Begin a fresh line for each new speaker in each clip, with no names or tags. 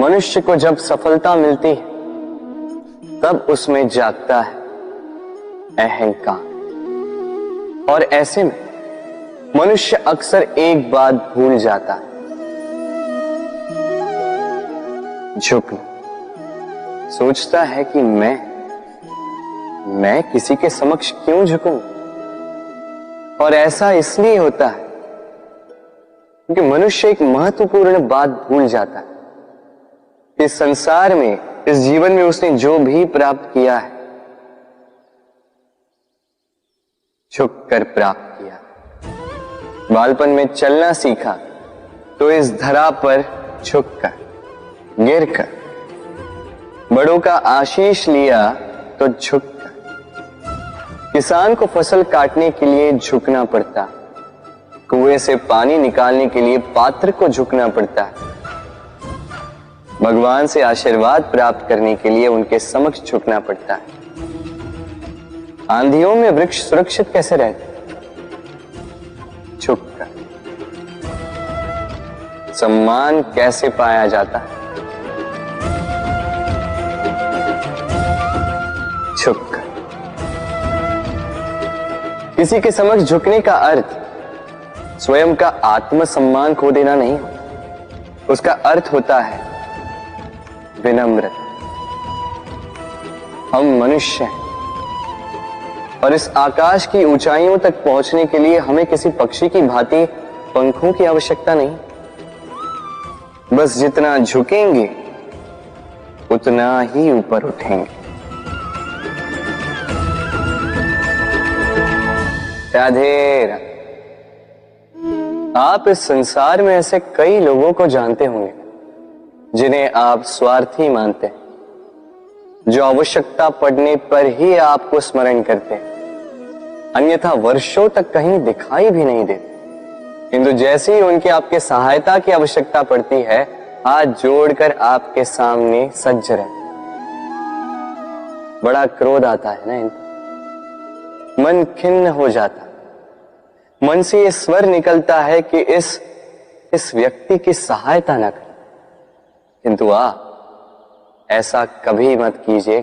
मनुष्य को जब सफलता मिलती है तब उसमें जागता है अहंकार, और ऐसे में मनुष्य अक्सर एक बात भूल जाता है, झुकना। सोचता है कि मैं किसी के समक्ष क्यों झुकूं? और ऐसा इसलिए होता है क्योंकि मनुष्य एक महत्वपूर्ण बात भूल जाता है कि संसार में, इस जीवन में उसने जो भी प्राप्त किया है झुककर प्राप्त किया। बालपन में चलना सीखा तो इस धरा पर झुककर, गिरकर। बड़ों का आशीष लिया तो झुककर। किसान को फसल काटने के लिए झुकना पड़ता, कुएं से पानी निकालने के लिए पात्र को झुकना पड़ता है। भगवान से आशीर्वाद प्राप्त करने के लिए उनके समक्ष झुकना पड़ता है। आंधियों में वृक्ष सुरक्षित कैसे रहते? झुककर। सम्मान कैसे पाया जाता है? झुककर। किसी के समक्ष झुकने का अर्थ स्वयं का आत्मसम्मान खो देना नहीं, उसका अर्थ होता है विनम्रता। हम मनुष्य हैं और इस आकाश की ऊंचाइयों तक पहुंचने के लिए हमें किसी पक्षी की भांति पंखों की आवश्यकता नहीं। बस जितना झुकेंगे उतना ही ऊपर उठेंगे। राधे राधे। आप इस संसार में ऐसे कई लोगों को जानते होंगे जिन्हें आप स्वार्थी मानते हैं, जो आवश्यकता पड़ने पर ही आपको स्मरण करते हैं, अन्यथा वर्षों तक कहीं दिखाई भी नहीं देते, किंतु जैसे ही उनकी आपके सहायता की आवश्यकता पड़ती है हाथ जोड़कर आपके सामने सज्ज रहते। बड़ा क्रोध आता है ना इनको, मन खिन्न हो जाता, मन से ये स्वर निकलता है कि इस व्यक्ति की सहायता न करें, किंतु ऐसा कभी मत कीजिए।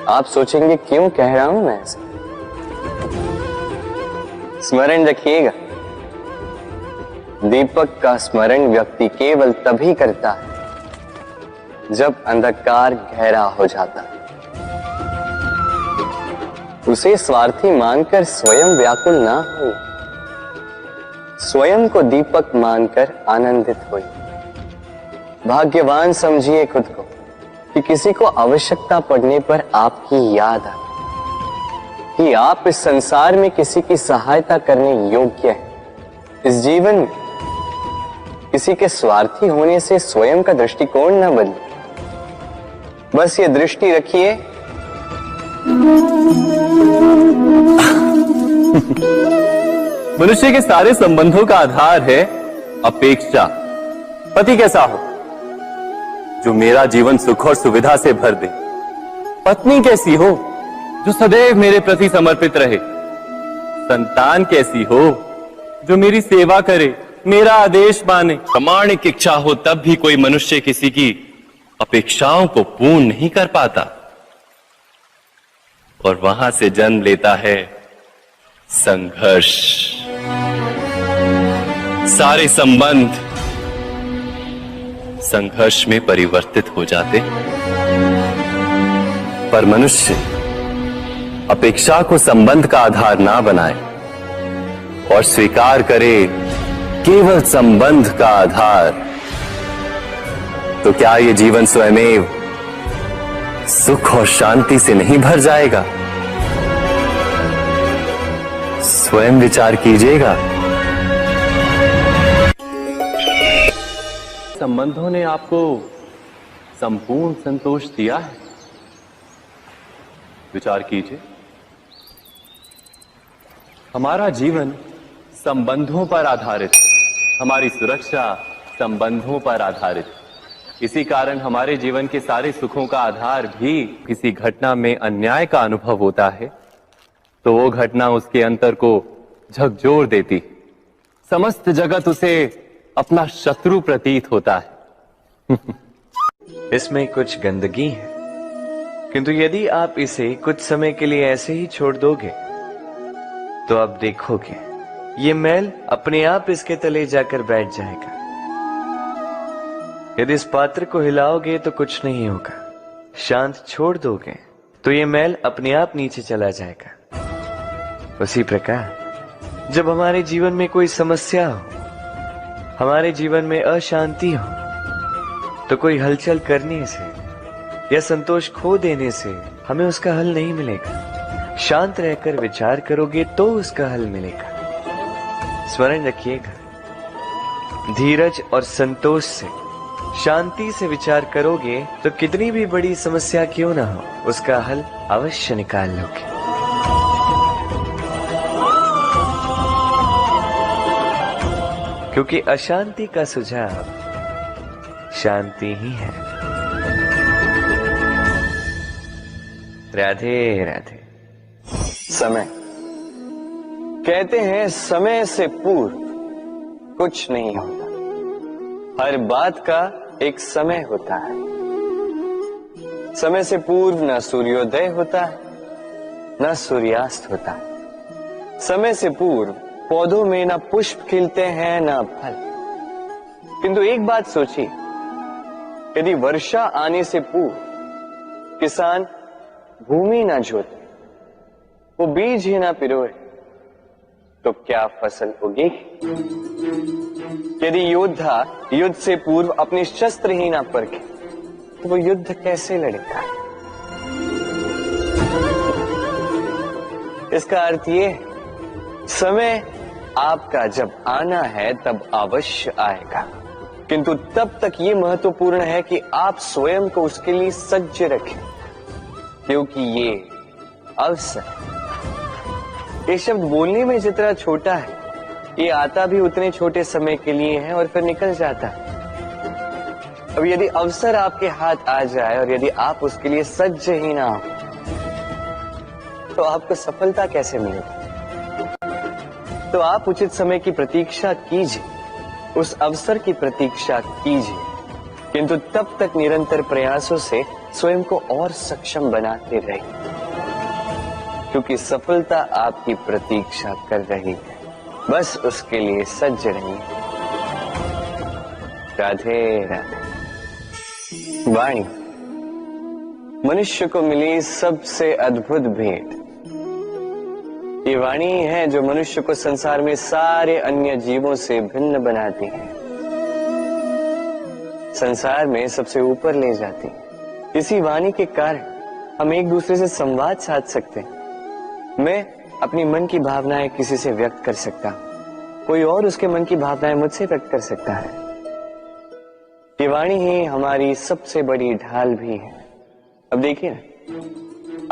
आप सोचेंगे क्यों कह रहा हूं मैं ऐसा? स्मरण रखिएगा, दीपक का स्मरण व्यक्ति केवल तभी करता है जब अंधकार गहरा हो जाता है। उसे स्वार्थी मानकर स्वयं व्याकुल ना हो, स्वयं को दीपक मानकर आनंदित होइए। भाग्यवान समझिए खुद को कि किसी को आवश्यकता पड़ने पर आपकी याद आए कि आप इस संसार में किसी की सहायता करने योग्य हैं। इस जीवन में किसी के स्वार्थी होने से स्वयं का दृष्टिकोण न बदले। बस ये दृष्टि रखिए
मनुष्य के सारे संबंधों का आधार है अपेक्षा। पति कैसा हो जो मेरा जीवन सुख और सुविधा से भर दे, पत्नी कैसी हो जो सदैव मेरे प्रति समर्पित रहे, संतान कैसी हो जो मेरी सेवा करे, मेरा आदेश माने। प्रामाणिक इच्छा हो तब भी कोई मनुष्य किसी की अपेक्षाओं को पूर्ण नहीं कर पाता, और वहां से जन्म लेता है संघर्ष। सारे संबंध संघर्ष में परिवर्तित हो जाते, पर मनुष्य अपेक्षा को संबंध का आधार ना बनाए और स्वीकार करे केवल संबंध का आधार, तो क्या ये जीवन स्वयमेव सुख और शांति से नहीं भर जाएगा? स्वयं विचार कीजिएगा। संबंधों ने आपको संपूर्ण संतोष दिया है? विचार कीजिए। हमारा जीवन संबंधों पर आधारित है, हमारी सुरक्षा संबंधों पर आधारित है। इसी कारण हमारे जीवन के सारे सुखों का आधार भी किसी घटना में अन्याय का अनुभव होता है तो वो घटना उसके अंतर को झकझोर देती, समस्त जगत उसे अपना शत्रु प्रतीत होता है।
इसमें कुछ गंदगी है, किंतु यदि आप इसे कुछ समय के लिए ऐसे ही छोड़ दोगे तो आप देखोगे ये मैल अपने आप इसके तले जाकर बैठ जाएगा। यदि इस पात्र को हिलाओगे तो कुछ नहीं होगा, शांत छोड़ दोगे तो ये मैल अपने आप नीचे चला जाएगा। उसी प्रकार जब हमारे जीवन में कोई समस्या हो, हमारे जीवन में अशांति हो, तो कोई हलचल करने से या संतोष खो देने से हमें उसका हल नहीं मिलेगा। शांत रहकर विचार करोगे तो उसका हल मिलेगा। स्मरण रखिएगा, धीरज और संतोष से, शांति से विचार करोगे तो कितनी भी बड़ी समस्या क्यों ना हो, उसका हल अवश्य निकाल लोगे। क्योंकि अशांति का सुझाव शांति ही है। राधे राधे।
समय, कहते हैं समय से पूर्व कुछ नहीं होता, हर बात का एक समय होता है। समय से पूर्व न सूर्योदय होता है न सूर्यास्त होता है। समय से पूर्व पौधों में न पुष्प खिलते हैं न फल। किंतु एक बात सोचिए, यदि वर्षा आने से पूर्व किसान भूमि ना जोते, वो बीज ही ना पिरोए, तो क्या फसल उगेगी? यदि योद्धा युद्ध से पूर्व अपने शस्त्र ही ना परखे, तो वो युद्ध कैसे लड़ेगा? इसका अर्थ ये है, समय आपका जब आना है तब अवश्य आएगा, किंतु तब तक ये महत्वपूर्ण है कि आप स्वयं को उसके लिए सज्ज रखें, क्योंकि ये अवसर, ये शब्द बोलने में जितना छोटा है, ये आता भी उतने छोटे समय के लिए है और फिर निकल जाता है। अब यदि अवसर आपके हाथ आ जाए और यदि आप उसके लिए सज्ज ही ना हो, तो आपको सफलता कैसे मिलेगी? तो आप उचित समय की प्रतीक्षा कीजिए, उस अवसर की प्रतीक्षा कीजिए, किंतु तब तक निरंतर प्रयासों से स्वयं को और सक्षम बनाते रहिए, क्योंकि सफलता आपकी प्रतीक्षा कर रही है। बस उसके लिए सज्ज रहिए। राधे राधे। वाणी मनुष्य को मिली सबसे अद्भुत भेंट। ये वाणी है जो मनुष्य को संसार में सारे अन्य जीवों से भिन्न बनाती है, संसार में सबसे ऊपर ले जाती है। इसी वाणी के कारण हम एक दूसरे से संवाद साध सकते हैं। मैं अपनी मन की भावनाएं किसी से व्यक्त कर सकता हूं, कोई और उसके मन की भावनाएं मुझसे व्यक्त कर सकता है। ये वाणी ही हमारी सबसे बड़ी ढाल भी है। अब देखिए ना,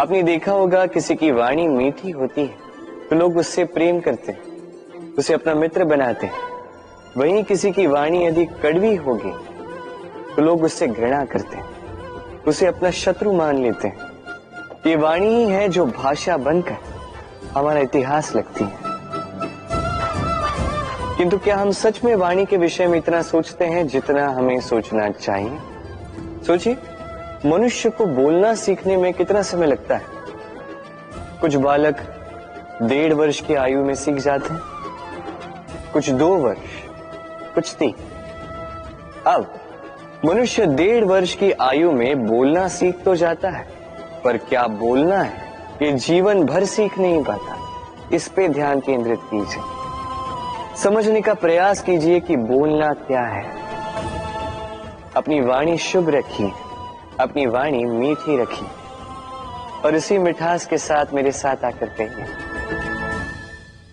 आपने देखा होगा किसी की वाणी मीठी होती है तो लोग उससे प्रेम करते हैं, उसे अपना मित्र बनाते हैं। वहीं किसी की वाणी यदि कड़वी होगी तो लोग उससे घृणा करते हैं, उसे अपना शत्रु मान लेते हैं। ये वाणी ही है जो भाषा बनकर हमारा इतिहास लिखती है। किंतु क्या हम सच में वाणी के विषय में इतना सोचते हैं जितना हमें सोचना चाहिए? सोचिए, मनुष्य को बोलना सीखने में कितना समय लगता है। कुछ बालक 1.5 वर्ष की आयु में सीख जाते हैं, कुछ 2 वर्ष, कुछ 3। अब मनुष्य 1.5 वर्ष की आयु में बोलना सीख तो जाता है, पर क्या बोलना है ये जीवन भर सीख नहीं पाता। इस पे ध्यान केंद्रित कीजिए, समझने का प्रयास कीजिए कि बोलना क्या है। अपनी वाणी शुभ रखिए, अपनी वाणी मीठी रखिए और इसी मिठास के साथ मेरे साथ आकर कहिए,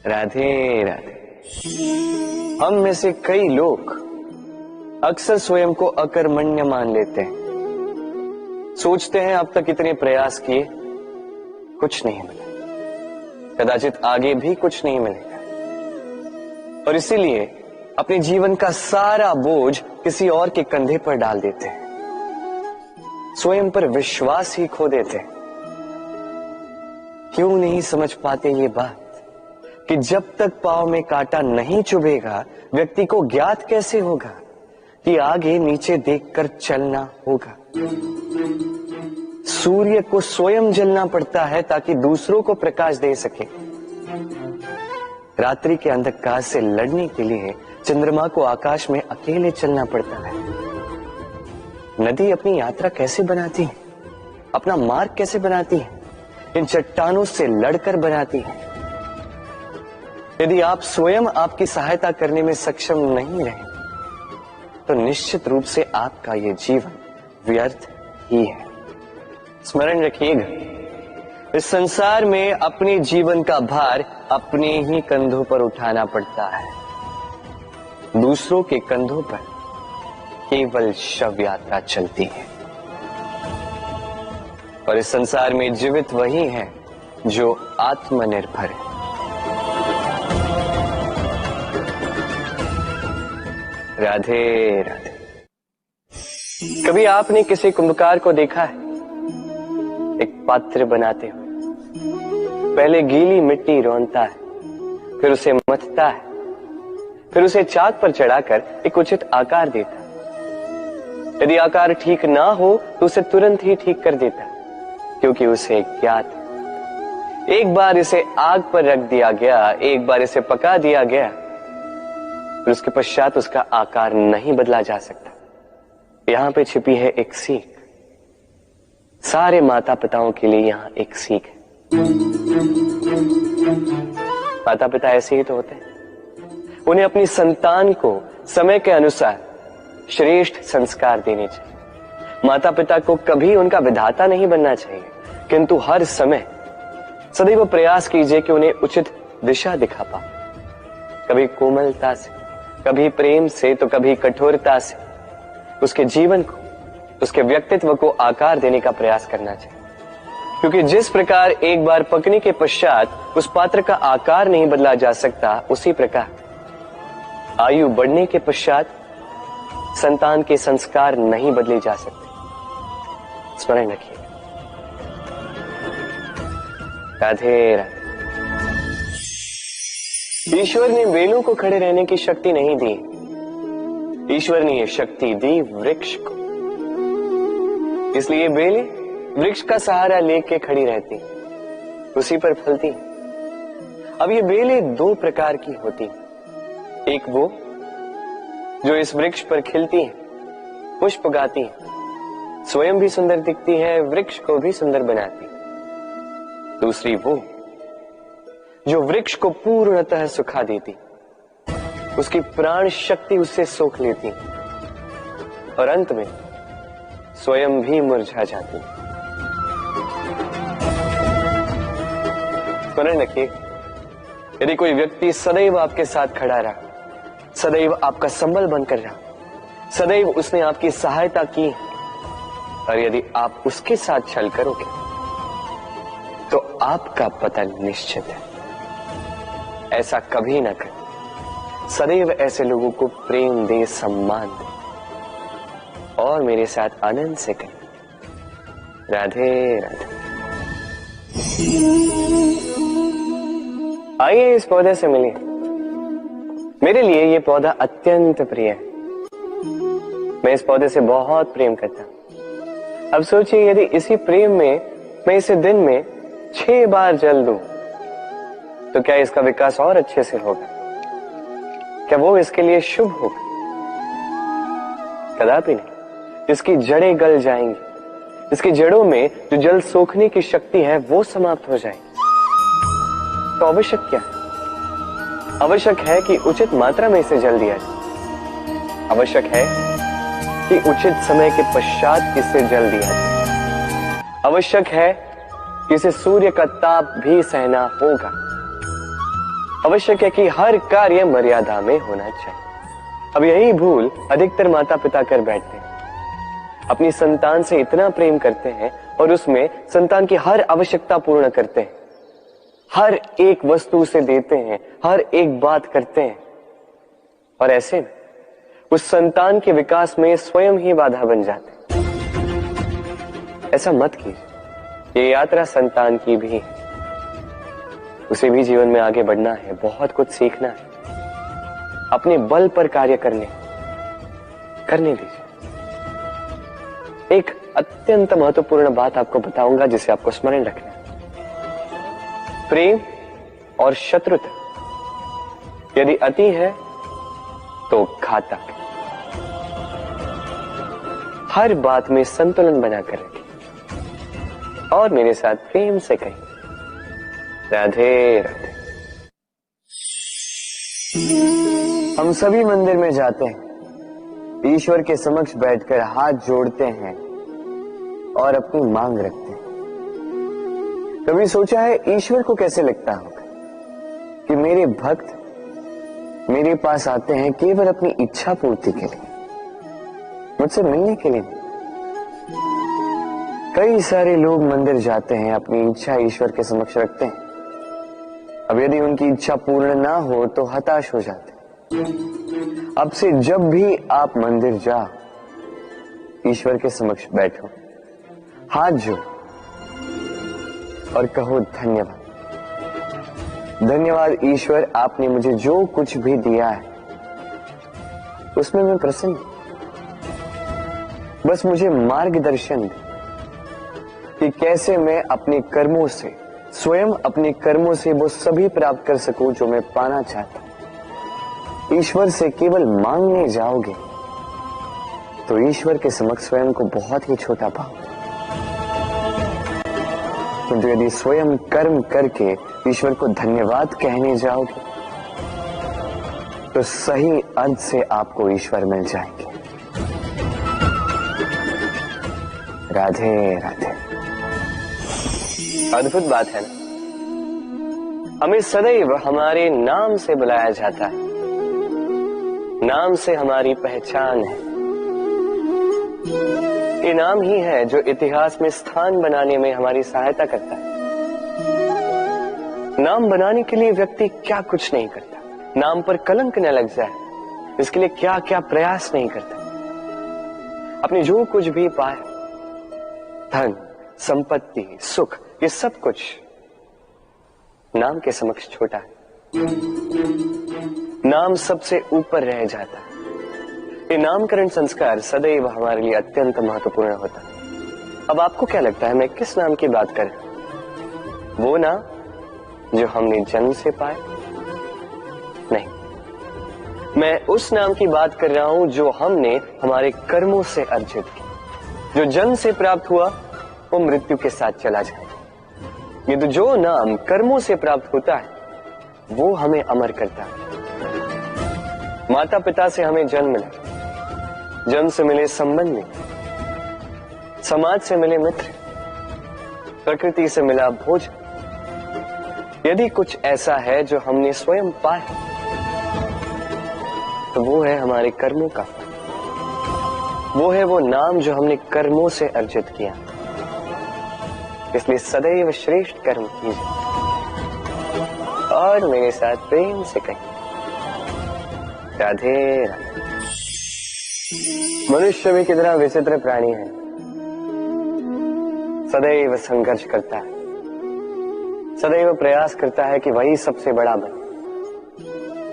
राधे राधे। हम में से कई लोग अक्सर स्वयं को अकर्मण्य मान लेते हैं, सोचते हैं अब तक इतने प्रयास किए, कुछ नहीं मिला, कदाचित आगे भी कुछ नहीं मिलेगा, और इसीलिए अपने जीवन का सारा बोझ किसी और के कंधे पर डाल देते हैं, स्वयं पर विश्वास ही खो देते हैं। क्यों नहीं समझ पाते ये बात कि जब तक पांव में कांटा नहीं चुभेगा व्यक्ति को ज्ञात कैसे होगा कि आगे नीचे देखकर चलना होगा। सूर्य को स्वयं जलना पड़ता है ताकि दूसरों को प्रकाश दे सके। रात्रि के अंधकार से लड़ने के लिए चंद्रमा को आकाश में अकेले चलना पड़ता है। नदी अपनी यात्रा कैसे बनाती है, अपना मार्ग कैसे बनाती है? इन चट्टानों से लड़कर बनाती है। यदि आप स्वयं आपकी सहायता करने में सक्षम नहीं रहे तो निश्चित रूप से आपका यह जीवन व्यर्थ ही है। स्मरण रखिएगा, इस संसार में अपने जीवन का भार अपने ही कंधों पर उठाना पड़ता है। दूसरों के कंधों पर केवल शव यात्रा चलती है। और इस संसार में जीवित वही है जो आत्मनिर्भर है। राधे राधे। कभी आपने किसी कुंभकार को देखा है एक पात्र बनाते हुए? पहले गीली मिट्टी रौंदता है, फिर उसे मथता है, फिर उसे चाक पर चढ़ाकर एक उचित आकार देता है। यदि आकार ठीक ना हो तो उसे तुरंत ही ठीक कर देता है, क्योंकि उसे ज्ञात है एक बार इसे आग पर रख दिया गया, एक बार इसे पका दिया गया, फिर उसके पश्चात उसका आकार नहीं बदला जा सकता। यहां पे छिपी है एक सीख। सारे माता पिताओं के लिए यहां एक सीख है। माता पिता ऐसे ही तो होते हैं। उन्हें अपनी संतान को समय के अनुसार श्रेष्ठ संस्कार देने चाहिए। माता पिता को कभी उनका विधाता नहीं बनना चाहिए, किंतु हर समय सदैव प्रयास कीजिए कि उन्हें उचित दिशा दिखा पाओ। कभी कोमलता से, कभी प्रेम से, तो कभी कठोरता से उसके जीवन को, उसके व्यक्तित्व को आकार देने का प्रयास करना चाहिए। क्योंकि जिस प्रकार एक बार पकने के पश्चात उस पात्र का आकार नहीं बदला जा सकता, उसी प्रकार आयु बढ़ने के पश्चात संतान के संस्कार नहीं बदले जा सकते। स्मरण रखिए। राधे राधे। ईश्वर ने बेलों को खड़े रहने की शक्ति नहीं दी, ईश्वर ने यह शक्ति दी वृक्ष को। इसलिए बेलें वृक्ष का सहारा लेके खड़ी रहती, उसी पर फलती। अब ये बेलें दो प्रकार की होती, एक वो जो इस वृक्ष पर खिलती है, पुष्प गाती है, स्वयं भी सुंदर दिखती है, वृक्ष को भी सुंदर बनाती। दूसरी वो जो वृक्ष को पूर्णतः सुखा देती, उसकी प्राण शक्ति उससे सोख लेती और अंत में स्वयं भी मुरझा जाती। स्मरण रखिए, यदि कोई व्यक्ति सदैव आपके साथ खड़ा रहा, सदैव आपका संबल बनकर रहा, सदैव उसने आपकी सहायता की, और यदि आप उसके साथ छल करोगे तो आपका पतन निश्चित है। ऐसा कभी ना करें। सदैव ऐसे लोगों को प्रेम दे, सम्मान दे और मेरे साथ आनंद से करें। राधे राधे। आइए इस पौधे से मिलिए। मेरे लिए ये पौधा अत्यंत प्रिय है। मैं इस पौधे से बहुत प्रेम करता हूं। अब सोचिए, यदि इसी प्रेम में मैं इसे दिन में 6 बार जल दूं तो क्या इसका विकास और अच्छे से होगा? क्या वो इसके लिए शुभ होगा? कदापि नहीं। इसकी जड़ें गल जाएंगी, इसकी जड़ों में जो जल सोखने की शक्ति है वो समाप्त हो जाएगी। तो आवश्यक क्या है? आवश्यक है कि उचित मात्रा में इसे जल दिया जाए। आवश्यक है कि उचित समय के पश्चात इसे जल दिया जाए। आवश्यक है कि इसे सूर्य का ताप भी सहना होगा। आवश्यक है कि हर कार्य मर्यादा में होना चाहिए। अब यही भूल अधिकतर माता पिता कर बैठते हैं। अपनी संतान से इतना प्रेम करते हैं और उसमें संतान की हर आवश्यकता पूर्ण करते हैं, हर एक वस्तु उसे देते हैं, हर एक बात करते हैं, और ऐसे में उस संतान के विकास में स्वयं ही बाधा बन जाते हैं। ऐसा मत कीजिए। ये यात्रा संतान की भी है। उसे भी जीवन में आगे बढ़ना है, बहुत कुछ सीखना है, अपने बल पर कार्य करने, करने दीजिए। एक अत्यंत महत्वपूर्ण बात आपको बताऊंगा जिसे आपको स्मरण रखना है। प्रेम और शत्रुता यदि अति है तो घातक। हर बात में संतुलन बनाकर रखें और मेरे साथ प्रेम से कहें, राधे राधे। हम सभी मंदिर में जाते हैं, ईश्वर के समक्ष बैठकर हाथ जोड़ते हैं और अपनी मांग रखते हैं। कभी सोचा है ईश्वर को कैसे लगता होगा कि मेरे भक्त मेरे पास आते हैं केवल अपनी इच्छा पूर्ति के लिए, मुझसे मिलने के लिए। कई सारे लोग मंदिर जाते हैं, अपनी इच्छा ईश्वर के समक्ष रखते हैं। अब यदि उनकी इच्छा पूर्ण ना हो तो हताश हो जाते हैं। अब से जब भी आप मंदिर जाओ, ईश्वर के समक्ष बैठो, हाथ जोड़ो और कहो धन्यवाद। धन्यवाद ईश्वर, आपने मुझे जो कुछ भी दिया है उसमें मैं प्रसन्न हूं। बस मुझे मार्गदर्शन दे कि कैसे मैं अपने कर्मों से, स्वयं अपने कर्मों से वो सभी प्राप्त कर सकूं जो मैं पाना चाहता हूं। ईश्वर से केवल मांगने जाओगे तो ईश्वर के समक्ष स्वयं को बहुत ही छोटा पाओगे, किंतु यदि स्वयं कर्म करके ईश्वर को धन्यवाद कहने जाओगे तो सही अर्थ से आपको ईश्वर मिल जाएंगे। राधे राधे। अद्भुत बात है ना, हमें सदैव हमारे नाम से बुलाया जाता है। नाम से हमारी पहचान है। ये नाम ही है जो इतिहास में स्थान बनाने में हमारी सहायता करता है। नाम बनाने के लिए व्यक्ति क्या कुछ नहीं करता, नाम पर कलंक न लग जाए इसके लिए क्या क्या प्रयास नहीं करता। अपने जो कुछ भी पाए, धन, संपत्ति, सुख, ये सब कुछ नाम के समक्ष छोटा है। नाम सबसे ऊपर रह जाता है। ये नामकरण संस्कार सदैव हमारे लिए अत्यंत महत्वपूर्ण होता है। अब आपको क्या लगता है मैं किस नाम की बात कर रहा हूं? वो नाम जो हमने जन्म से पाए? नहीं, मैं उस नाम की बात कर रहा हूं जो हमने हमारे कर्मों से अर्जित किया। जो जन्म से प्राप्त हुआ वो मृत्यु के साथ चला जाए, किंतु जो नाम कर्मों से प्राप्त होता है वो हमें अमर करता है। माता पिता से हमें जन्म मिला, जन्म से मिले संबंधी, समाज से मिले मित्र, प्रकृति से मिला भोजन। यदि कुछ ऐसा है जो हमने स्वयं पाया तो वो है हमारे कर्मों का फल। वो है वो नाम जो हमने कर्मों से अर्जित किया। इसलिए सदैव श्रेष्ठ कर्म कीजिए और मेरे साथ प्रेम से कहिए, राधे राधे। मनुष्य भी कितना विचित्र प्राणी है, सदैव संघर्ष करता है, सदैव प्रयास करता है कि वही सबसे बड़ा बने,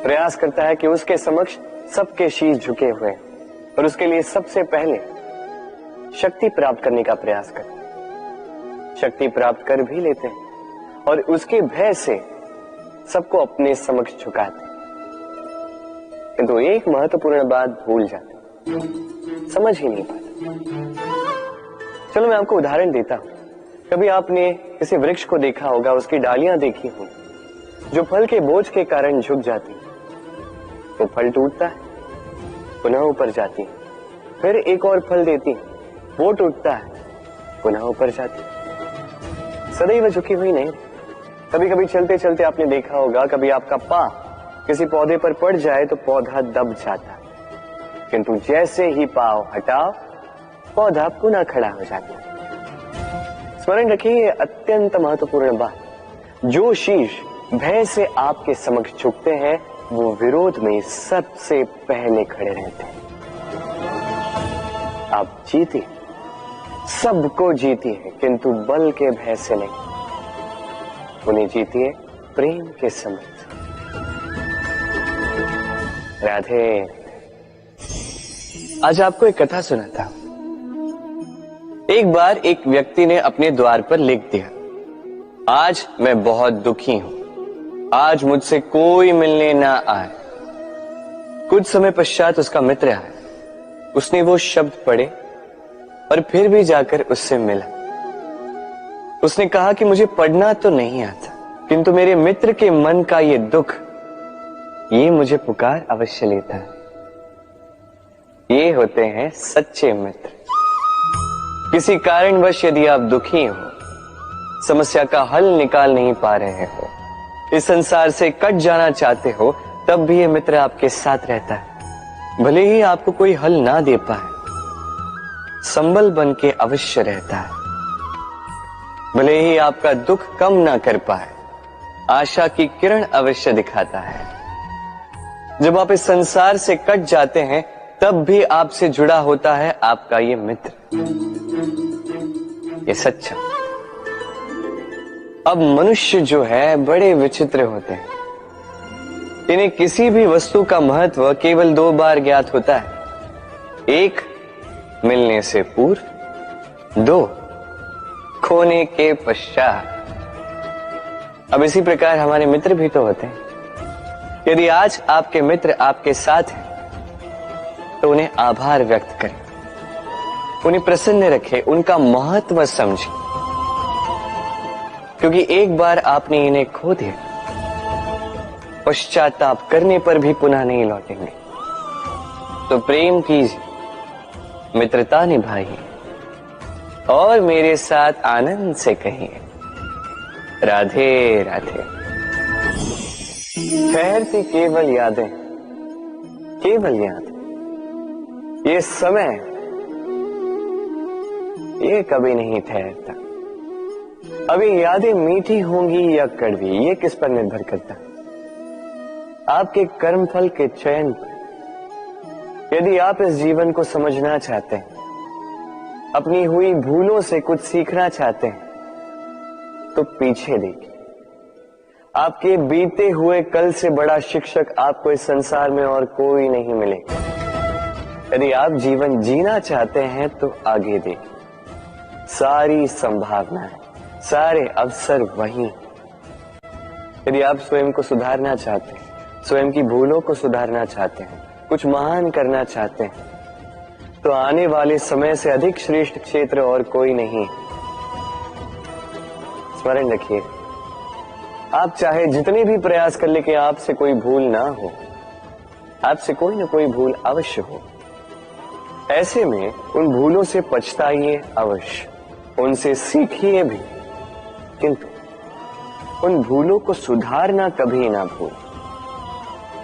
प्रयास करता है कि उसके समक्ष सबके शीश झुके हुए हैं और उसके लिए सबसे पहले शक्ति प्राप्त करने का प्रयास करता है। शक्ति प्राप्त कर भी लेते हैं और उसके भय से सबको अपने समक्ष झुकाते हैं, किंतु एक महत्वपूर्ण बात भूल जाते हैं, समझ ही नहीं पाते। चलो मैं आपको उदाहरण देता हूं। कभी आपने किसी वृक्ष को देखा होगा, उसकी डालियां देखी होंगी जो फल के बोझ के कारण झुक जाती है। वो फल टूटता है, पुनः ऊपर जाती है, फिर एक और फल देती है, वो टूटता है, पुनः ऊपर जाती है, सदैव झुकी हुई नहीं। कभी कभी चलते चलते आपने देखा होगा, कभी आपका पांव किसी पौधे पर पड़ जाए तो पौधा दब जाता है, किंतु जैसे ही पांव हटाओ पौधा पुनः खड़ा हो जाता है। स्मरण रखिए, ये अत्यंत महत्वपूर्ण बात। जो शीश भय से आपके समक्ष झुकते हैं वो विरोध में सबसे पहले खड़े रहते हैं। आप जीते, सबको जीतिए, किंतु बल के भय से नहीं, उन्हें जीतिए प्रेम के समक्ष। राधे। आज आपको एक कथा सुनाता हूं। एक बार एक व्यक्ति ने अपने द्वार पर लिख दिया, आज मैं बहुत दुखी हूं, आज मुझसे कोई मिलने ना आए। कुछ समय पश्चात उसका मित्र आया, उसने वो शब्द पढ़े और फिर भी जाकर उससे मिला। उसने कहा कि मुझे पढ़ना तो नहीं आता, किंतु मेरे मित्र के मन का ये दुख, ये मुझे पुकार अवश्य लेता है। ये होते हैं सच्चे मित्र। किसी कारणवश यदि आप दुखी हो, समस्या का हल निकाल नहीं पा रहे हो, इस संसार से कट जाना चाहते हो, तब भी ये मित्र आपके साथ रहता है। भले ही आपको कोई हल ना दे पाए, संबल बन के अवश्य रहता है। भले ही आपका दुख कम ना कर पाए, आशा की किरण अवश्य दिखाता है। जब आप इस संसार से कट जाते हैं, तब भी आपसे जुड़ा होता है आपका ये मित्र, ये सच्चा। अब मनुष्य जो है बड़े विचित्र होते हैं। इन्हें किसी भी वस्तु का महत्व केवल 2 बार ज्ञात होता है। 1 मिलने से पूर्व, 2 खोने के पश्चात। अब इसी प्रकार हमारे मित्र भी तो होते हैं। यदि आज आपके मित्र आपके साथ हैं, तो उन्हें आभार व्यक्त करें, उन्हें प्रसन्न रखें, उनका महत्व समझें, क्योंकि एक बार आपने इन्हें खो दिया, पश्चाताप करने पर भी पुनः नहीं लौटेंगे। तो प्रेम कीजिए, मित्रता निभाइए और मेरे साथ आनंद से कहिए, राधे राधे। ठहरती केवल यादें, केवल यादें। ये समय, ये कभी नहीं ठहरता। अब ये यादें मीठी होंगी या कड़वी, ये किस पर निर्भर करता है? आपके कर्मफल के चयन पर। यदि आप इस जीवन को समझना चाहते हैं, अपनी हुई भूलों से कुछ सीखना चाहते हैं, तो पीछे देखिए। आपके बीते हुए कल से बड़ा शिक्षक आपको इस संसार में और कोई नहीं मिलेगा। यदि आप जीवन जीना चाहते हैं, तो आगे देखिए। सारी संभावनाएं, सारे अवसर वहीं। यदि आप स्वयं को सुधारना चाहते हैं, स्वयं की भूलों को सुधारना चाहते हैं, कुछ महान करना चाहते हैं, तो आने वाले समय से अधिक श्रेष्ठ क्षेत्र और कोई नहीं। स्मरण रखिए, आप चाहे जितने भी प्रयास कर ले कि आपसे कोई भूल ना हो, आपसे कोई ना कोई भूल अवश्य हो। ऐसे में उन भूलों से पछताइए अवश्य, उनसे सीखिए भी, किंतु उन भूलों को सुधारना कभी ना भूल।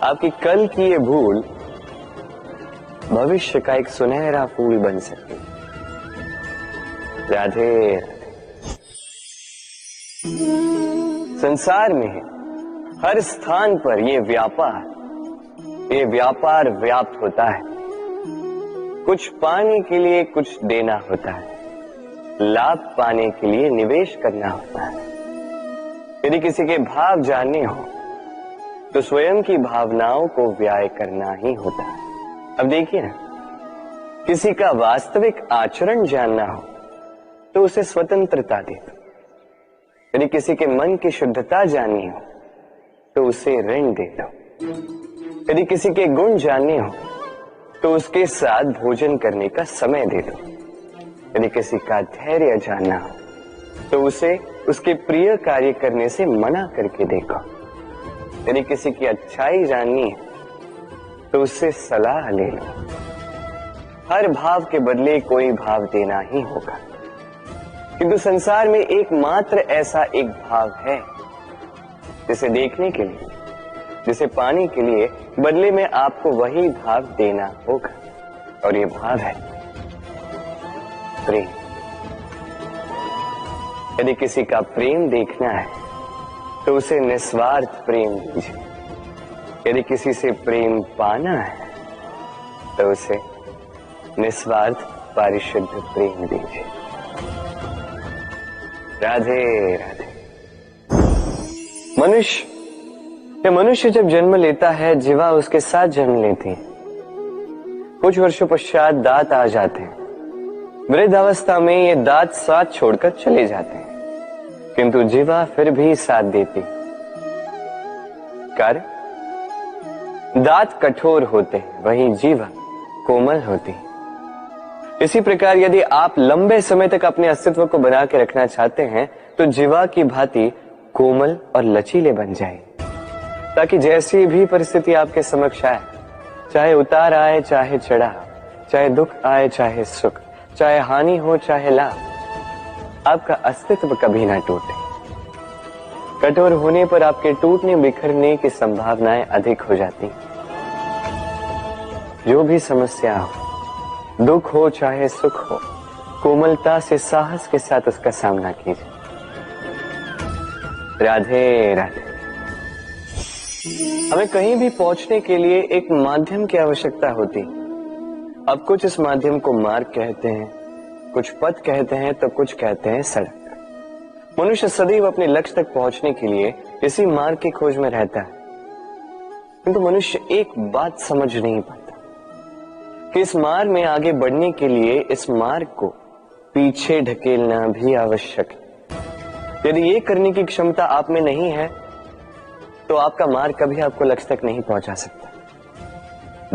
आपकी कल की ये भूल भविष्य का एक सुनहरा फूल बन सकती है। राधे राधे। संसार में हर स्थान पर ये व्यापार व्याप्त होता है। कुछ पाने के लिए कुछ देना होता है, लाभ पाने के लिए निवेश करना होता है। यदि किसी के भाव जानने हो, तो स्वयं की भावनाओं को व्याय करना ही होता है। अब देखिए ना, किसी का वास्तविक आचरण जानना हो, तो उसे स्वतंत्रता दे दो। यदि किसी के मन की शुद्धता जाननी हो, तो उसे ऋण दे दो। यदि किसी के गुण जानने हो, तो उसके साथ भोजन करने का समय दे दो। यदि किसी का धैर्य जानना हो, तो उसे उसके प्रिय कार्य करने से मना करके देखो। यदि किसी की अच्छाई जाननी है, तो उससे सलाह ले लो। हर भाव के बदले कोई भाव देना ही होगा, किंतु संसार में एकमात्र ऐसा एक भाव है, जिसे देखने के लिए, जिसे पाने के लिए बदले में आपको वही भाव देना होगा, और ये भाव है प्रेम। यदि किसी का प्रेम देखना है, तो उसे निस्वार्थ प्रेम दीजिए। यदि किसी से प्रेम पाना है, तो उसे निस्वार्थ पारिशुद्ध प्रेम दीजिए। राधे राधे। मनुष्य जब जन्म लेता है, जीवा उसके साथ जन्म लेती है। कुछ वर्षों पश्चात दांत आ जाते हैं। वृद्धावस्था में ये दांत साथ छोड़कर चले जाते हैं, किंतु जीवा फिर भी साथ देती। कार्य, दांत कठोर होते हैं, वहीं जीवा कोमल होती है। इसी प्रकार यदि आप लंबे समय तक अपने अस्तित्व को बना के रखना चाहते हैं तो जीवा की भांति कोमल और लचीले बन जाए, ताकि जैसी भी परिस्थिति आपके समक्ष आए, चाहे उतार आए चाहे चढ़ाव, चाहे दुख आए चाहे सुख, चाहे हानि हो चाहे लाभ, आपका अस्तित्व कभी ना टूटे। कठोर होने पर आपके टूटने बिखरने की संभावनाएं अधिक हो जाती। जो भी समस्या हो, दुख हो चाहे सुख हो, कोमलता से साहस के साथ उसका सामना कीजिए। राधे राधे। हमें कहीं भी पहुंचने के लिए एक माध्यम की आवश्यकता होती। अब कुछ इस माध्यम को मार्ग कहते हैं, कुछ पथ कहते हैं, तो कुछ कहते हैं सड़क। मनुष्य सदैव अपने लक्ष्य तक पहुंचने के लिए इसी मार्ग की खोज में रहता है, किंतु मनुष्य एक बात समझ नहीं पाता कि इस मार्ग में आगे बढ़ने के लिए इस मार्ग को पीछे ढकेलना भी आवश्यक है। यदि ये करने की क्षमता आप में नहीं है तो आपका मार्ग कभी आपको लक्ष्य तक नहीं पहुंचा सकता।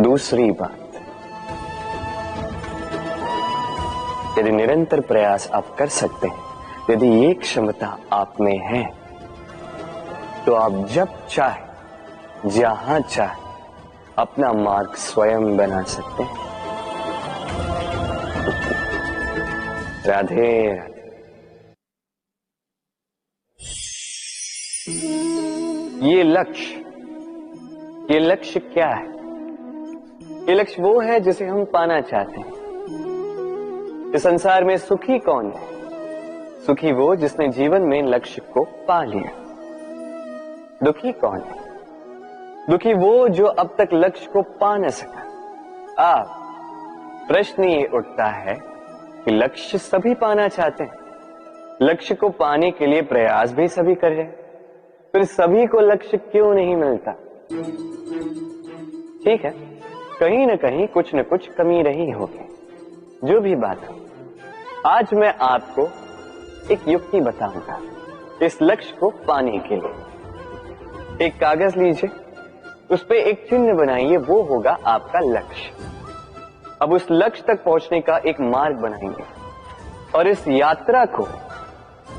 दूसरी बात, यदि निरंतर प्रयास आप कर सकते हैं, यदि ये क्षमता आप में है, तो आप जब चाहे जहां चाहे अपना मार्ग स्वयं बना सकते हैं। राधे राधे। ये लक्ष्य क्या है? ये लक्ष्य वो है जिसे हम पाना चाहते हैं। इस संसार में सुखी कौन है? सुखी वो जिसने जीवन में लक्ष्य को पा लिया। दुखी कौन है? दुखी वो जो अब तक लक्ष्य को पा न सका। प्रश्न ये उठता है कि लक्ष्य सभी पाना चाहते हैं, लक्ष्य को पाने के लिए प्रयास भी सभी कर रहे हैं, फिर सभी को लक्ष्य क्यों नहीं मिलता? ठीक है, कहीं न कहीं कुछ न कुछ कमी रही होगी। जो भी बात हो, आज मैं आपको एक युक्ति बताऊंगा इस लक्ष्य को पाने के लिए। एक कागज लीजिए, उस पे एक चिन्ह बनाइए, वो होगा आपका लक्ष्य। अब उस लक्ष्य तक पहुंचने का एक मार्ग बनाएंगे और इस यात्रा को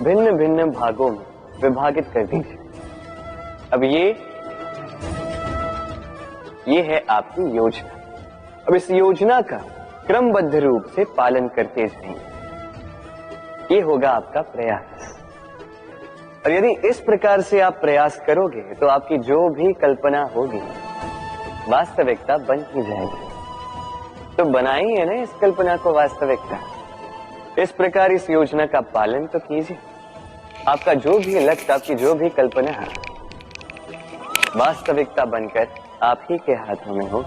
भिन्न भिन्न भागों में विभाजित कर दीजिए। अब ये है आपकी योजना। अब इस योजना का क्रमबद्ध रूप से पालन करते जाएंगे। ये होगा आपका प्रयास। और यदि इस प्रकार से आप प्रयास करोगे तो आपकी जो भी कल्पना होगी वास्तविकता बन ही जाएगी। तो बनाइए ना इस कल्पना को वास्तविकता। इस प्रकार इस योजना का पालन तो कीजिए। आपका जो भी लक्ष्य, आपकी जो भी कल्पना है, वास्तविकता बनकर आप ही के हाथों में हो।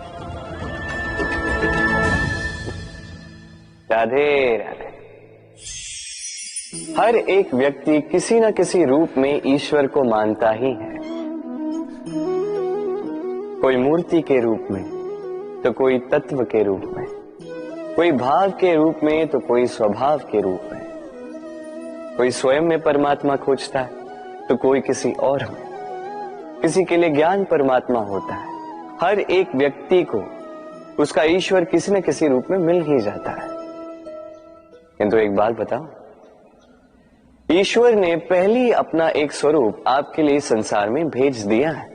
राधे राधे। हर एक व्यक्ति किसी न किसी रूप में ईश्वर को मानता ही है। कोई मूर्ति के रूप में, तो कोई तत्व के रूप में, कोई भाव के रूप में, तो कोई स्वभाव के रूप में। कोई स्वयं में परमात्मा खोजता है तो कोई किसी और में। किसी के लिए ज्ञान परमात्मा होता है। हर एक व्यक्ति को उसका ईश्वर किसी न किसी रूप में मिल ही जाता है। किंतु एक बात बताओ, ईश्वर ने पहली अपना एक स्वरूप आपके लिए संसार में भेज दिया है,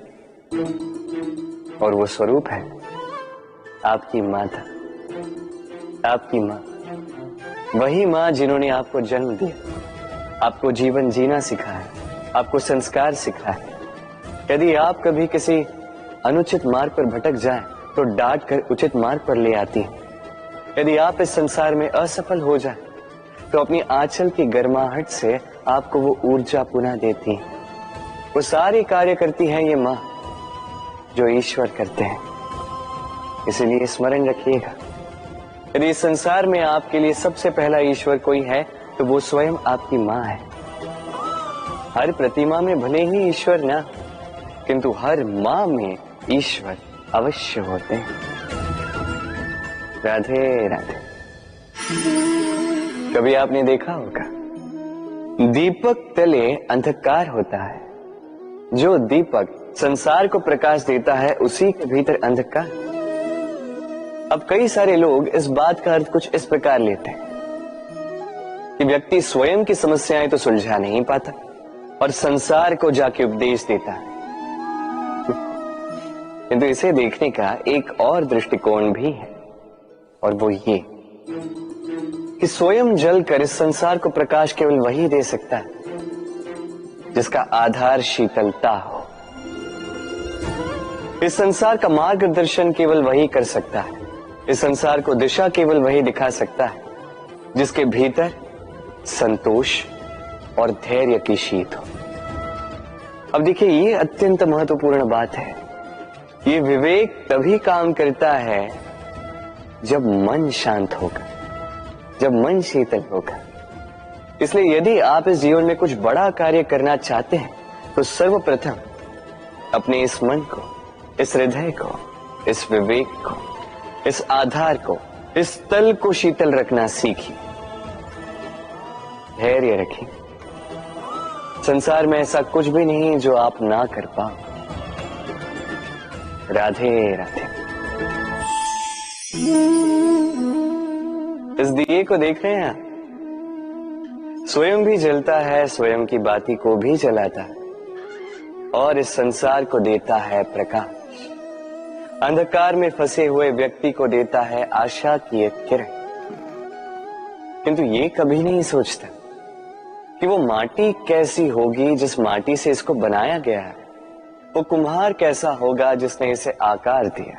और वो स्वरूप है आपकी माता, आपकी माँ। वही माँ जिन्होंने आपको जन्म दिया, आपको जीवन जीना सिखाया, आपको संस्कार सिखाया। यदि आप कभी किसी अनुचित मार्ग पर भटक जाएं, तो डांट कर उचित मार्ग पर ले आती है। यदि आप इस संसार में असफल हो जाएं, तो अपनी आंचल की गर्माहट से आपको वो ऊर्जा पुनः देती है। वो सारी कार्य करती है ये माँ जो ईश्वर करते हैं। इसीलिए स्मरण रखिएगा, यदि इस संसार में आपके लिए सबसे पहला ईश्वर कोई है तो वो स्वयं आपकी माँ है। हर प्रतिमा में भले ही ईश्वर ना, किंतु हर माँ में ईश्वर अवश्य होते हैं। राधे राधे। कभी आपने देखा होगा दीपक तले अंधकार होता है, जो दीपक संसार को प्रकाश देता है उसी के भीतर अंधकार। अब कई सारे लोग इस बात का अर्थ कुछ इस प्रकार लेते हैं कि व्यक्ति स्वयं की समस्याएं तो सुलझा नहीं पाता और संसार को जाके उपदेश देता है, किंतु इसे देखने का एक और दृष्टिकोण भी है, और वो ये कि स्वयं जलकर इस संसार को प्रकाश केवल वही दे सकता है जिसका आधार शीतलता हो। इस संसार का मार्गदर्शन केवल वही कर सकता है, इस संसार को दिशा केवल वही दिखा सकता है जिसके भीतर संतोष और धैर्य की शीत हो। अब देखिए, ये अत्यंत महत्वपूर्ण बात है। ये विवेक तभी काम करता है जब मन शांत होगा, जब मन शीतल होगा। इसलिए यदि आप इस जीवन में कुछ बड़ा कार्य करना चाहते हैं तो सर्वप्रथम अपने इस मन को, इस हृदय को, इस विवेक को, इस आधार को, इस तल को शीतल रखना सीखिए, धैर्य रखिए। संसार में ऐसा कुछ भी नहीं जो आप ना कर पाओ। राधे राधे। इस दिए को देख रहे हैं आप? स्वयं भी जलता है, स्वयं की बाती को भी जलाता है और इस संसार को देता है प्रकाश। अंधकार में फंसे हुए व्यक्ति को देता है आशा की एक किरण। किंतु ये कभी नहीं सोचता कि वो माटी कैसी होगी जिस माटी से इसको बनाया गया है, वो कुम्हार कैसा होगा जिसने इसे आकार दिया।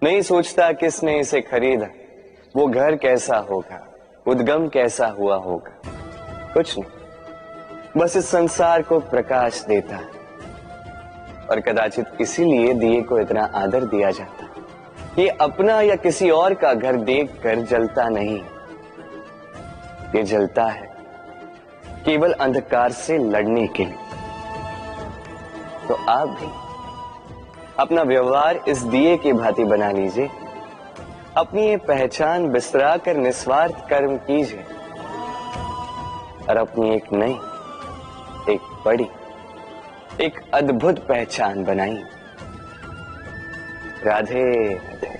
नहीं सोचता किसने इसे खरीदा, वो घर कैसा होगा, उद्गम कैसा हुआ होगा, कुछ नहीं। बस इस संसार को प्रकाश देता है और कदाचित इसीलिए दिए को इतना आदर दिया जाता है। ये अपना या किसी और का घर देखकर जलता नहीं, ये जलता है केवल अंधकार से लड़ने के लिए। तो आप भी अपना व्यवहार इस दिए की भांति बना लीजिए, अपनी ये पहचान बिसरा कर निस्वार्थ कर्म कीजिए और अपनी एक नई, एक बड़ी, एक अद्भुत पहचान बनाइए। राधे राधे।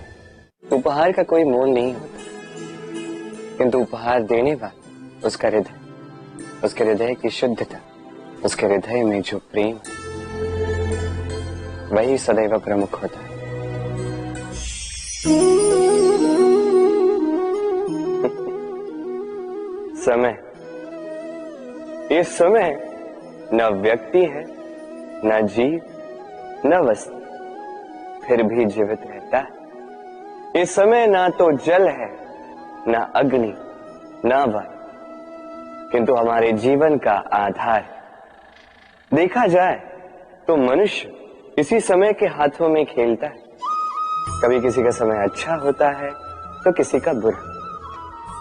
उपहार का कोई मोल नहीं होता, किंतु उपहार देने वाला उसका हृदय, उसके हृदय की शुद्धता, उसके हृदय में जो प्रेम, वही सदैव प्रमुख होता है। समय, ये समय न व्यक्ति है, न जीव, न वस्तु, फिर भी जीवित रहता है। ये समय ना तो जल है, न अग्नि, न वायु, किंतु हमारे जीवन का आधार है। देखा जाए तो मनुष्य इसी समय के हाथों में खेलता है। कभी किसी का समय अच्छा होता है तो किसी का बुरा।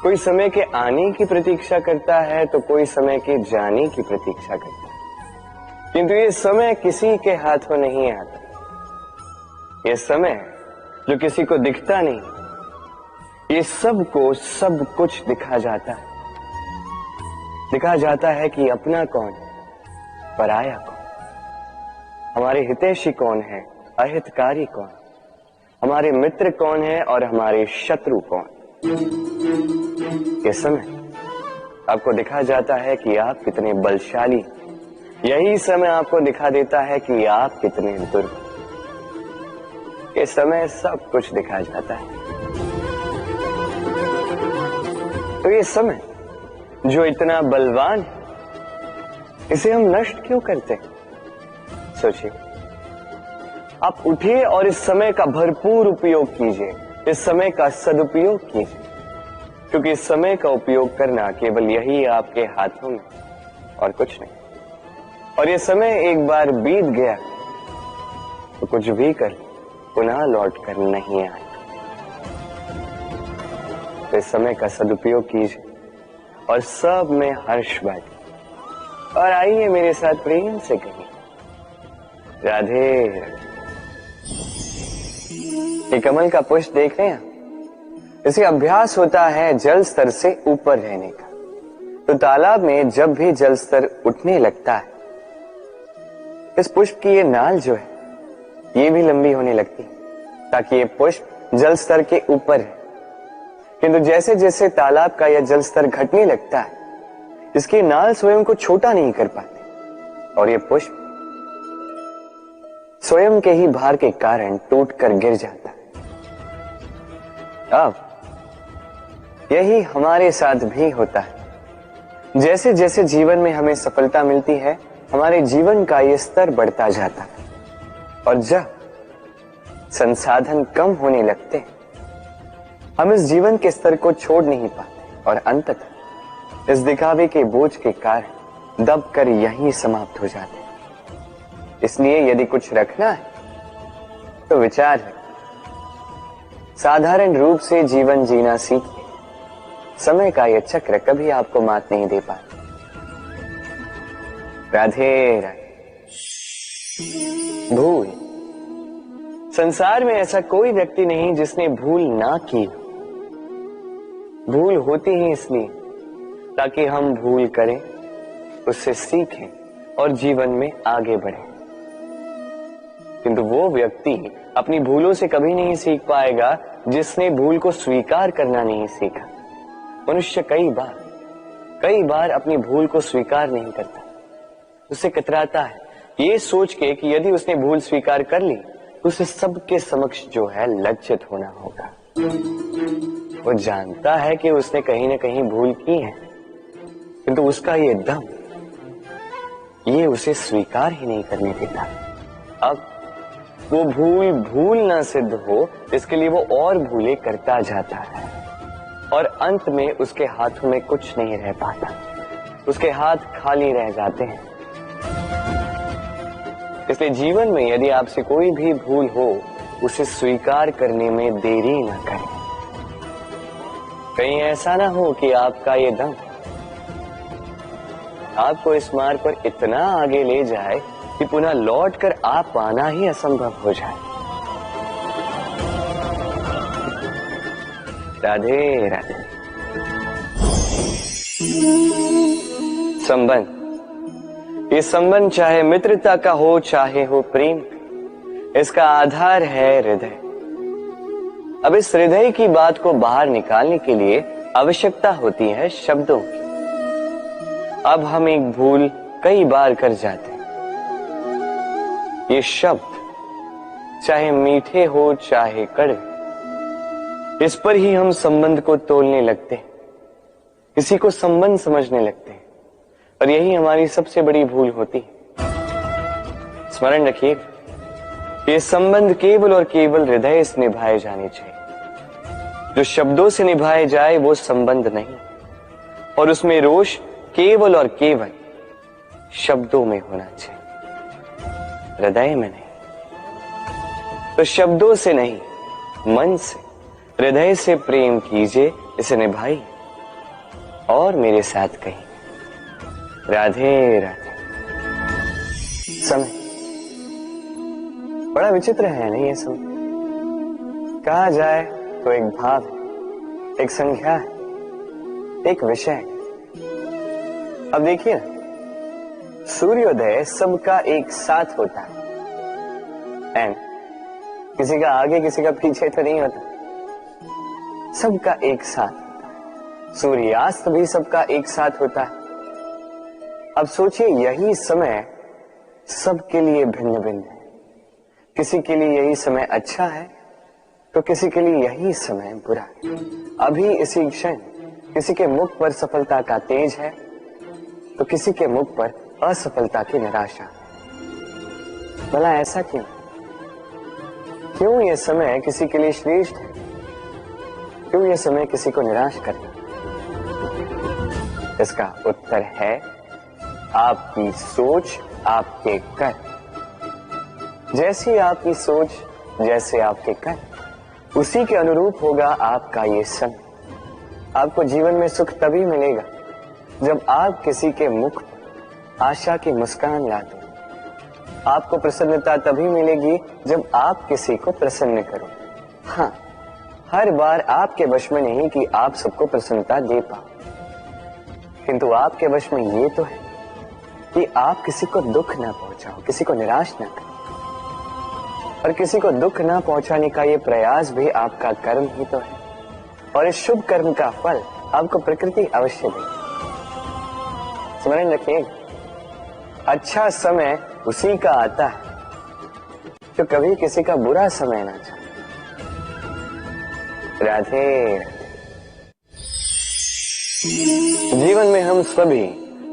कोई समय के आने की प्रतीक्षा करता है तो कोई समय के जाने की प्रतीक्षा करता है, किंतु ये समय किसी के हाथों नहीं आता। ये समय जो किसी को दिखता नहीं, ये सबको सब कुछ दिखा जाता है। दिखा जाता है कि अपना कौन, पराया कौन, हमारे हितैषी कौन है, अहितकारी कौन, हमारे मित्र कौन है और हमारे शत्रु कौन। ये समय आपको दिखा जाता है कि आप कितने बलशाली, यही समय आपको दिखा देता है कि आप कितने दुर्बल। ये समय सब कुछ दिखा जाता है। तो ये समय जो इतना बलवान है, इसे हम नष्ट क्यों करते हैं? सोचिए, आप उठिए और इस समय का भरपूर उपयोग कीजिए, इस समय का सदुपयोग कीजिए, क्योंकि इस समय का उपयोग करना केवल यही आपके हाथों में और कुछ नहीं। और ये समय एक बार बीत गया तो कुछ भी कर पुनः लौट कर नहीं आएगा। तो इस समय का सदुपयोग कीजिए और सब में हर्ष बांटिए और आइए मेरे साथ प्रेम से कहिए राधे राधे। ये कमल का पुष्प देख रहे हैं, इसे अभ्यास होता है जल स्तर से ऊपर रहने का। तो तालाब में जब भी जल स्तर उठने लगता है, इस पुष्प की ये नाल जो है ये भी लंबी होने लगती है ताकि ये पुष्प जल स्तर के ऊपर है। किंतु जैसे जैसे तालाब का यह जल स्तर घटने लगता है, इसकी नाल स्वयं को छोटा नहीं कर पाती और ये पुष्प स्वयं के ही भार के कारण टूटकर गिर जाता है। अब यही हमारे साथ भी होता है। जैसे जैसे जीवन में हमें सफलता मिलती है, हमारे जीवन का ये स्तर बढ़ता जाता है और जब संसाधन कम होने लगते हैं, हम इस जीवन के स्तर को छोड़ नहीं पाते और अंततः इस दिखावे के बोझ के कारण दबकर यहीं समाप्त हो जाते हैं। इसलिए यदि कुछ रखना है तो विचार है, साधारण रूप से जीवन जीना सीखिए। समय का यह चक्र कभी आपको मात नहीं दे पाता। राधे राधे। भूल, संसार में ऐसा कोई व्यक्ति नहीं जिसने भूल ना की। भूल होती ही इसलिए ताकि हम भूल करें, उससे सीखें और जीवन में आगे बढ़ें। किंतु वो व्यक्ति अपनी भूलों से कभी नहीं सीख पाएगा जिसने भूल को स्वीकार करना नहीं सीखा। मनुष्य कई बार अपनी भूल को स्वीकार नहीं करता, उससे कतराता है ये सोच के कि यदि उसने भूल स्वीकार कर ली तो उसे सबके समक्ष जो है लज्जित होना होगा। वो जानता है कि उसने कहीं ना कहीं भूल की है, किंतु उसका ये दम ये उसे स्वीकार ही नहीं करने देता। अब वो भूल ना सिद्ध हो, इसके लिए वो और भूलें करता जाता है और अंत में उसके हाथों में कुछ नहीं रह पाता, उसके हाथ खाली रह जाते हैं। इसलिए जीवन में यदि आपसे कोई भी भूल हो, उसे स्वीकार करने में देरी ना करें। कहीं ऐसा ना हो कि आपका ये दम आपको इस मार्ग पर इतना आगे ले जाए कि पुनः लौटकर आप पाना ही असंभव हो जाए। राधे राधे। संबंध, ये संबंध चाहे मित्रता का हो चाहे हो प्रेम, इसका आधार है हृदय। अब इस हृदय की बात को बाहर निकालने के लिए आवश्यकता होती है शब्दों की। अब हम एक भूल कई बार कर जाते हैं। ये शब्द चाहे मीठे हो चाहे कड़वे, इस पर ही हम संबंध को तोलने लगते हैं, किसी को संबंध समझने लगते हैं और यही हमारी सबसे बड़ी भूल होती है। स्मरण रखिए, ये संबंध केवल और केवल हृदय से निभाए जाने चाहिए। जो शब्दों से निभाए जाए वो संबंध नहीं, और उसमें रोष केवल और केवल शब्दों में होना चाहिए, हृदय में नहीं। तो शब्दों से नहीं, मन से, हृदय से प्रेम कीजिए, इसे निभाइए और मेरे साथ कहिए राधे राधे। समय बड़ा विचित्र है नहीं ये समय? कहा जाए तो एक भाव है, एक संख्या है, एक विषय है। अब देखिए ना, सूर्योदय सबका एक साथ होता है एंड किसी का आगे किसी का पीछे तो नहीं होता, सबका एक साथ। सूर्यास्त भी सबका एक साथ होता है। अब सोचिए, यही समय सबके लिए भिन्न भिन्न है। किसी के लिए यही समय अच्छा है तो किसी के लिए यही समय बुरा है। अभी इसी क्षण किसी के मुख पर सफलता का तेज है तो किसी के मुख पर असफलता की निराशा। भला ऐसा क्यों? क्यों यह समय किसी के लिए श्रेष्ठ है, क्यों यह समय किसी को निराश करता? इसका उत्तर है आपकी सोच, आपके कर्म। जैसी आपकी सोच, जैसे आपके कर्म, उसी के अनुरूप होगा आपका ये समय। आपको जीवन में सुख तभी मिलेगा जब आप किसी के मुख पर आशा की मुस्कान लाते। आपको प्रसन्नता तभी मिलेगी जब आप किसी को प्रसन्न करो। हाँ, हर बार आपके वश में नहीं कि आप सबको प्रसन्नता दे पाओ, किंतु आपके वश में ये तो है कि आप किसी को दुख ना पहुंचाओ, किसी को निराश ना करो। और किसी को दुख ना पहुंचाने का ये प्रयास भी आपका कर्म ही तो है, और इस शुभ कर्म का फल आपको प्रकृति अवश्य देगी। स्मरण रखिए, अच्छा समय उसी का आता है जो कभी किसी का बुरा समय ना चाहे। राधे। जीवन में हम सभी,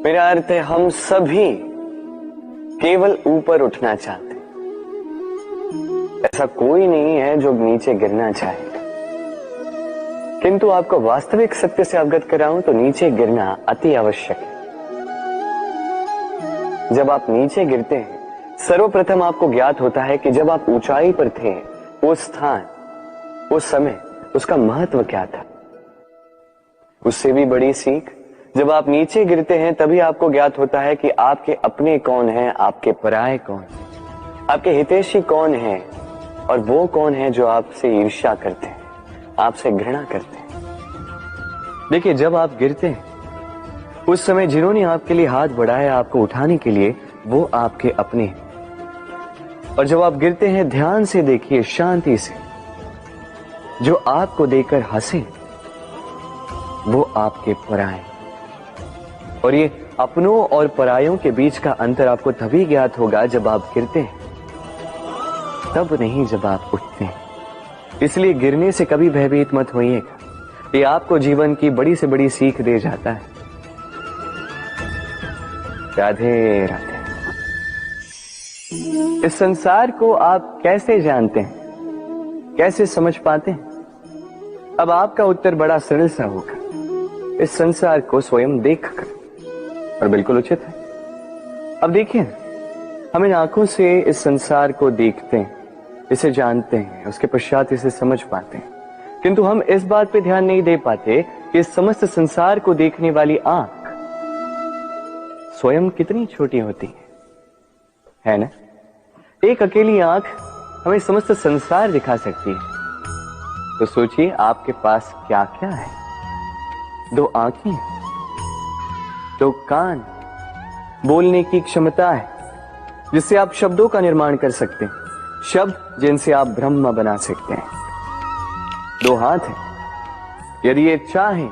मेरा अर्थ है हम सभी, केवल ऊपर उठना चाहते हैं। ऐसा कोई नहीं है जो नीचे गिरना चाहे, किंतु आपको वास्तविक सत्य से अवगत कराऊं तो नीचे गिरना अति आवश्यक है। जब आप नीचे गिरते हैं, सर्वप्रथम आपको ज्ञात होता है कि जब आप ऊंचाई पर थे, वो स्थान, वो समय, उसका महत्व क्या था। उससे भी बड़ी सीख, जब आप नीचे गिरते हैं तभी आपको ज्ञात होता है कि आपके अपने कौन हैं, आपके पराये कौन हैं, आपके हितैषी कौन हैं, और वो कौन है जो आपसे ईर्ष्या करते हैं, आपसे घृणा करते हैं। देखिए, जब आप गिरते हैं उस समय जिन्होंने आपके लिए हाथ बढ़ाया आपको उठाने के लिए, वो आपके अपने हैं। और जब आप गिरते हैं, ध्यान से देखिए, शांति से, जो आपको देकर हंसे वो आपके पराये। और ये अपनों और परायों के बीच का अंतर आपको तभी ज्ञात होगा जब आप गिरते हैं, तब नहीं जब आप उठते हैं। इसलिए गिरने से कभी भयभीत मत होइएगा, ये आपको जीवन की बड़ी से बड़ी सीख दे जाता है। राधे राधे। इस संसार को आप कैसे जानते हैं, कैसे समझ पाते हैं? अब आपका उत्तर बड़ा सरल सा होगा, इस संसार को स्वयं देखकर, और बिल्कुल उचित है। अब देखिए, हम इन आंखों से इस संसार को देखते हैं, इसे जानते हैं, उसके पश्चात इसे समझ पाते हैं, किंतु हम इस बात पे ध्यान नहीं दे पाते कि इस समस्त संसार को देखने वाली आंख स्वयं कितनी छोटी होती है ना? एक अकेली आंख हमें समस्त संसार दिखा सकती है। तो सोचिए, आपके पास क्या क्या है। 2 आंखें, 2 कान, बोलने की क्षमता है जिससे आप शब्दों का निर्माण कर सकते हैं, शब्द जिनसे आप ब्रह्म बना सकते हैं। 2 हाथ हैं, यदि ये चाहें